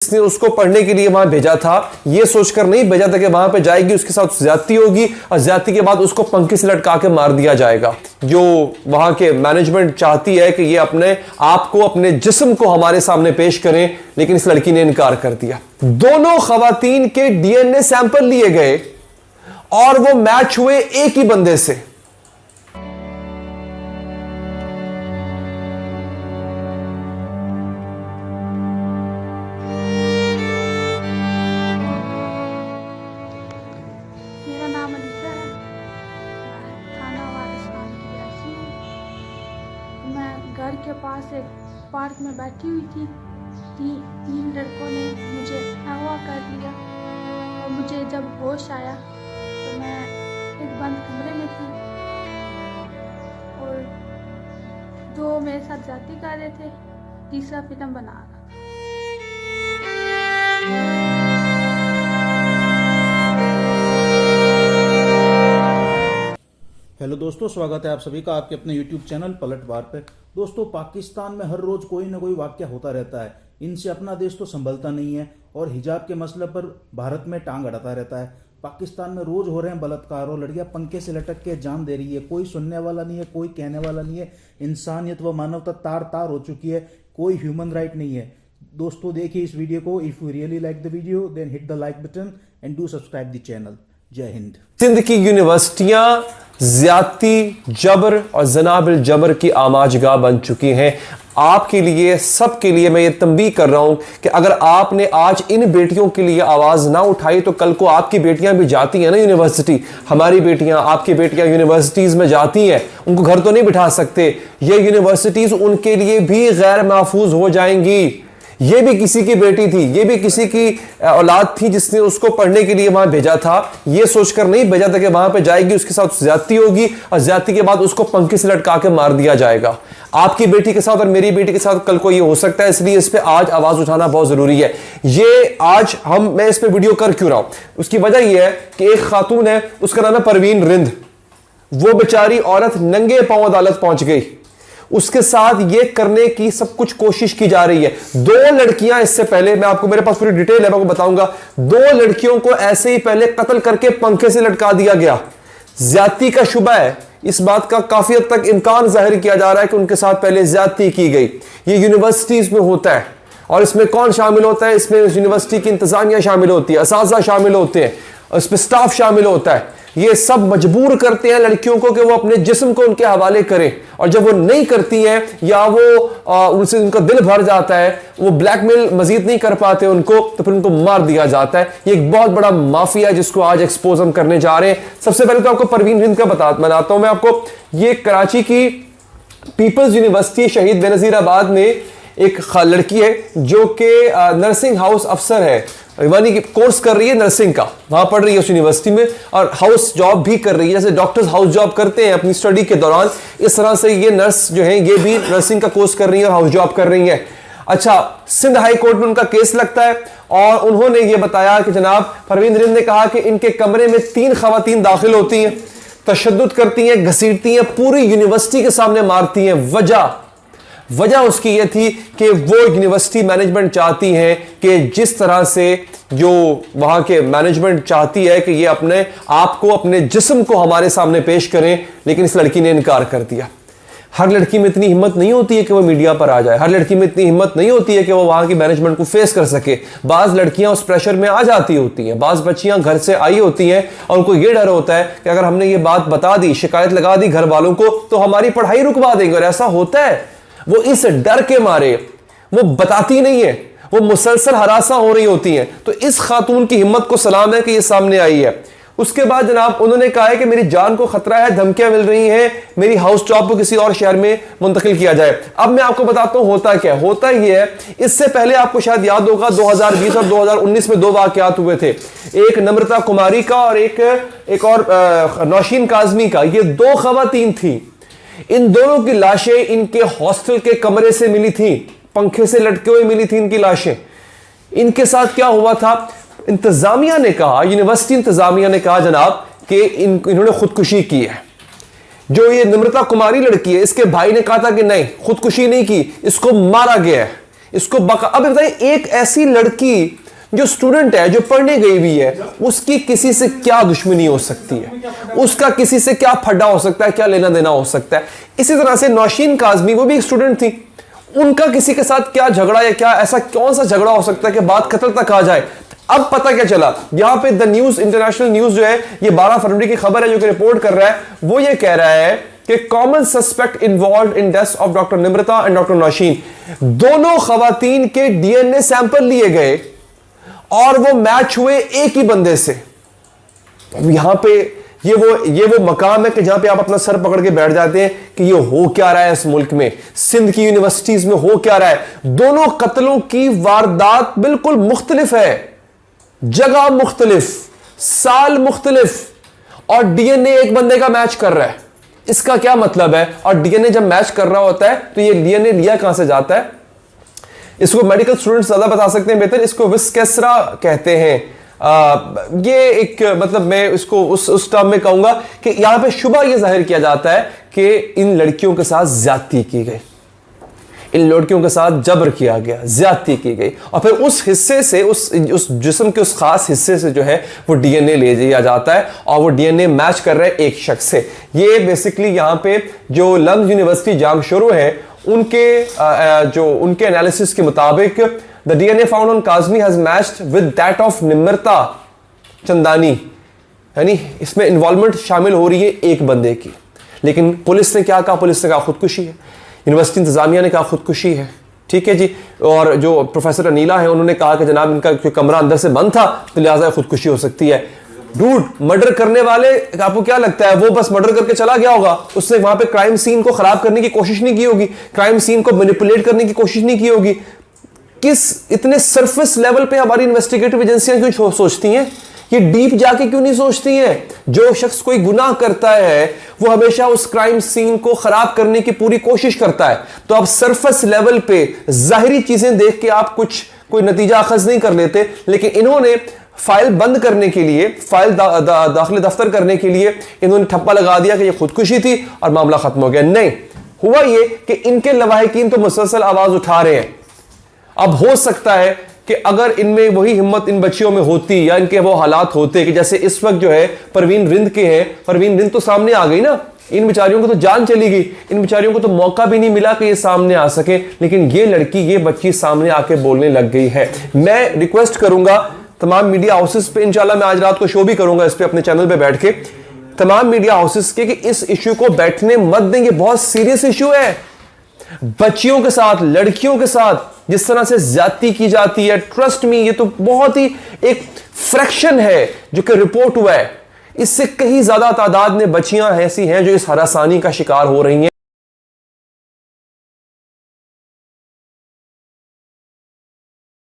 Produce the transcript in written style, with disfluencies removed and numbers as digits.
जिसने उसको पढ़ने के लिए वहां भेजा था, ये सोचकर नहीं भेजा था कि वहां पे जाएगी, उसके साथ ज्यादती होगी और ज्यादती के बाद उसको पंखे से लटका के मार दिया जाएगा। जो वहां के मैनेजमेंट चाहती है कि ये अपने आप को, अपने जिस्म को हमारे सामने पेश करें, लेकिन इस लड़की ने इनकार कर दिया। दोनों खवातीन के डीएनए सैंपल लिए गए और वो मैच हुए एक ही बंदे से। घर के पास एक पार्क में बैठी हुई थी। तीन लड़कों ने मुझे अगवा कर लिया और मुझे जब होश आया तो मैं एक बंद कमरे में थी और दो मेरे साथ जाती कर रहे थे, तीसरा फिल्म बना रहा था। हेलो दोस्तों, स्वागत है आप सभी का आपके अपने YouTube चैनल पलटवार पे। दोस्तों, पाकिस्तान में हर रोज कोई ना कोई वाकया होता रहता है। इनसे अपना देश तो संभलता नहीं है और हिजाब के मसले पर भारत में टांग अड़ाता रहता है। पाकिस्तान में रोज हो रहे हैं बलात्कार और लड़कियां पंखे से लटक के जान दे रही है। कोई सुनने वाला नहीं है, कोई कहने वाला नहीं है। इंसानियत व मानवता तार तार हो चुकी है, कोई ह्यूमन राइट नहीं है। दोस्तों, देखिए इस वीडियो को। If you really like the video then hit the like button and do subscribe the channel. जय हिंद। सिंध की यूनिवर्सिटियां ज्यादती, जबर और जनाबिल जबर की आमाजगाह बन चुकी हैं। आपके लिए, सबके लिए मैं ये तंबीह कर रहा हूं कि अगर आपने आज इन बेटियों के लिए आवाज ना उठाई तो कल को आपकी बेटियां भी जाती हैं ना यूनिवर्सिटी। हमारी बेटियां, आपकी बेटियां यूनिवर्सिटीज में जाती हैं, उनको घर तो नहीं बिठा सकते। ये यूनिवर्सिटीज उनके लिए भी गैर महफूज हो जाएंगी। ये भी किसी की बेटी थी, ये भी किसी की औलाद थी जिसने उसको पढ़ने के लिए वहां भेजा था। ये सोचकर नहीं भेजा था कि वहां पे जाएगी, उसके साथ ज्यादती होगी और ज्यादती के बाद उसको पंखे से लटका के मार दिया जाएगा। आपकी बेटी के साथ और मेरी बेटी के साथ कल को ये हो सकता है, इसलिए इस पे आज आवाज उठाना बहुत जरूरी है। ये आज मैं इस पे वीडियो कर क्यों रहा हूं, उसकी वजह यह है कि एक खातून है, उसका नाम है परवीन रिंद। वो बेचारी औरत नंगे पांव अदालत पहुंच गई। उसके साथ ये करने की सब कुछ कोशिश की जा रही है। दो लड़कियां इससे पहले, मैं आपको, मेरे पास पूरी डिटेल है, मैं आपको बताऊंगा। दो लड़कियों को ऐसे ही पहले कत्ल करके पंखे से लटका दिया गया। ज्यादती का शुबा है, इस बात का काफी हद तक इम्कान जाहिर किया जा रहा है कि उनके साथ पहले ज्यादती की गई। ये यूनिवर्सिटीज में होता है और इसमें कौन शामिल होता है? इसमें यूनिवर्सिटी की इंतजामिया शामिल होती है, असातिज़ा शामिल होते हैं, इसमें स्टाफ शामिल होता है। ये सब मजबूर करते हैं लड़कियों को कि वो अपने जिस्म को उनके हवाले करें, और जब वो नहीं करती हैं या वो उनसे उनका दिल भर जाता है, वो ब्लैकमेल मजीद नहीं कर पाते उनको, तो फिर उनको मार दिया जाता है। ये एक बहुत बड़ा माफिया है जिसको आज एक्सपोज हम करने जा रहे हैं। सबसे पहले तो आपको परवीन हिंद का बताता हूं मैं आपको। ये कराची की पीपल्स यूनिवर्सिटी शहीद बेनजीराबाद में एक लड़की है जो कि नर्सिंग हाउस अफसर है, यानी कि कोर्स कर रही है नर्सिंग का, वहां पढ़ रही है उस यूनिवर्सिटी में, और हाउस जॉब भी कर रही है। जैसे डॉक्टर्स हाउस जॉब करते हैं अपनी स्टडी के दौरान, इस तरह से ये नर्स जो है ये भी नर्सिंग का कोर्स कर रही है और हाउस जॉब कर रही है। अच्छा, सिंध हाई कोर्ट में उनका केस लगता है और उन्होंने ये बताया कि जनाब परवीन रिंद ने कहा कि इनके कमरे में 3 खवातीन दाखिल होती हैं, तशद्दुद करती हैं, घसीटती हैं, पूरी यूनिवर्सिटी के सामने मारती हैं। वजह उसकी यह थी कि वो यूनिवर्सिटी मैनेजमेंट चाहती है कि जिस तरह से जो वहां के मैनेजमेंट चाहती है कि ये अपने आप को, अपने जिस्म को हमारे सामने पेश करें, लेकिन इस लड़की ने इनकार कर दिया। हर लड़की में इतनी हिम्मत नहीं होती है कि वो मीडिया पर आ जाए, हर लड़की में इतनी हिम्मत नहीं होती है कि वो वहां की मैनेजमेंट को फेस कर सके। बाज लड़कियां उस प्रेशर में आ जाती होती हैं, बाज बच्चियां घर से आई होती हैं और उनको ये डर होता है कि अगर हमने ये बात बता दी, शिकायत लगा दी घर वालों को, तो हमारी पढ़ाई रुकवा देंगे, और ऐसा होता है। वो इस डर के मारे वो बताती नहीं है, वो मुसलसल हरासा हो रही होती हैं। तो इस खातून की हिम्मत को सलाम है कि ये सामने आई है। उसके बाद जनाब उन्होंने कहा है कि मेरी जान को खतरा है, धमकियां मिल रही हैं, मेरी हाउस जॉब को किसी और शहर में मुंतकिल किया जाए। अब मैं आपको बताता हूं होता क्या होता ही है। इससे पहले आपको शायद याद होगा 2020 और 2019 में 2 वाकयात हुए थे, एक नम्रता कुमारी का और एक और नौशीन काजमी का। ये 2 खवातीन थी। इन दोनों की लाशें इनके हॉस्टल के कमरे से मिली थी, पंखे से लटके हुए मिली थी इनकी लाशें। इनके साथ क्या हुआ था, इंतजामिया ने कहा, यूनिवर्सिटी इंतजामिया ने कहा जनाब कि इन्होंने खुदकुशी की है। जो ये नम्रता कुमारी लड़की है, इसके भाई ने कहा था कि नहीं, खुदकुशी नहीं की, इसको मारा गया है। इसको अब बताइए, एक ऐसी लड़की जो स्टूडेंट है, जो पढ़ने गई हुई है, उसकी किसी से क्या दुश्मनी हो सकती है, उसका किसी से क्या फड्डा हो सकता है, क्या लेना देना हो सकता है। इसी तरह से नौशीन काज़मी, वो भी एक स्टूडेंट थी, उनका किसी के साथ क्या झगड़ा या क्या ऐसा कौन सा झगड़ा हो सकता है कि बात कत्ल तक आ जाए। अब पता क्या चला, यहां पे द न्यूज, इंटरनेशनल न्यूज जो है, ये 12 फरवरी की खबर है जो कि रिपोर्ट कर रहा है, वो ये कह रहा है कि common suspect involve in death of doctor Nimrita and doctor Nausheen, दोनों खवातीन के डीएनए सैंपल लिए गए और वो मैच हुए एक ही बंदे से। यहां पे ये वो मकाम है कि जहां पे आप अपना सर पकड़ के बैठ जाते हैं कि ये हो क्या रहा है इस मुल्क में, सिंध की यूनिवर्सिटीज में हो क्या रहा है। दोनों कत्लों की वारदात बिल्कुल मुख्तलिफ है, जगह मुख्तलिफ, साल मुख्तलिफ, और डीएनए एक बंदे का मैच कर रहा है। इसका क्या मतलब है? और डीएनए जब मैच कर रहा होता है तो ये डीएनए लिया कहां से जाता है? इसको मेडिकल स्टूडेंट्स ज्यादा बता सकते हैं बेहतर, इसको विस्केसरा कहते हैं। ये एक मतलब मैं इसको उस टर्म में कहूंगा कि यहां पे शुबा ये जाहिर किया जाता है कि इन लड़कियों के साथ ज्यादती की गई, इन लड़कियों के साथ जबर किया गया, ज्यादती की गई, और फिर उस हिस्से से, उस जिस्म के उस खास हिस्से से जो है वो डीएनए ले लिया जाता है और वो डीएनए मैच कर रहा है एक शख्स से। ये बेसिकली यहां पे जो लंदन यूनिवर्सिटी जामशोरो है उनके एनालिसिस के मुताबिक the DNA found on Kazmi has matched with that of Nimrita Chandani, यानी इसमें इन्वॉल्वमेंट शामिल हो रही है एक बंदे की। लेकिन पुलिस ने क्या कहा? पुलिस ने कहा खुदकुशी है, यूनिवर्सिटी इंतजामिया ने कहा खुदकुशी है, ठीक है जी। और जो प्रोफेसर अनीला है उन्होंने कहा कि जनाब इनका कमरा अंदर से बंद था तो लिहाजा खुदकुशी हो सकती है। डूड, मर्डर करने वाले, आपको क्या लगता है वो बस मर्डर करके चला गया होगा? उसने वहां पे क्राइम सीन को खराब करने की कोशिश नहीं की होगी, क्राइम सीन को मैनिपुलेट करने की कोशिश नहीं की होगी। किस इतने सरफेस लेवल पे हमारी इन्वेस्टिगेटिव एजेंसियां क्यों सोचती हैं? ये डीप जाके क्यों नहीं सोचती हैं? जो शख्स कोई गुनाह करता है वो हमेशा उस क्राइम सीन को खराब करने की पूरी कोशिश करता है। तो आप सरफेस लेवल पे जाहिरी चीजें देख के आप कोई नतीजा अखज नहीं कर लेते, लेकिन इन्होंने फाइल बंद करने के लिए, फाइल दाखिल दफ्तर करने के लिए इन्होंने ठप्पा लगा दिया कि ये खुदकुशी थी और मामला खत्म हो गया। नहीं, हुआ ये कि इनके लवाहिकीन तो मुसलसल आवाज उठा रहे हैं। अब हो सकता है कि अगर इनमें वही हिम्मत इन बच्चियों में होती या इनके वो हालात होते कि जैसे इस वक्त जो है परवीन रिंद के हैं, परवीन रिंद तो सामने आ गई ना, इन बेचारियों को तो जान चली गई, इन बेचारियों को तो मौका भी नहीं मिला कि ये सामने आ सके, लेकिन ये लड़की, ये बच्ची सामने आके बोलने लग गई है। मैं रिक्वेस्ट करूंगा तमाम मीडिया हाउसेस पे, इंशाल्लाह मैं आज रात को शो भी करूंगा इस पे अपने चैनल पे बैठ के, तमाम मीडिया हाउसेस के, कि इस इश्यू को बैठने मत देंगे। बहुत सीरियस इश्यू है। बच्चियों के साथ, लड़कियों के साथ जिस तरह से ज्यादती की जाती है, ट्रस्ट मी, ये तो बहुत ही एक फ्रैक्शन है जो कि रिपोर्ट हुआ है। इससे कहीं ज्यादा तादाद में बच्चियां ऐसी हैं जो इस हरासानी का शिकार हो रही हैं।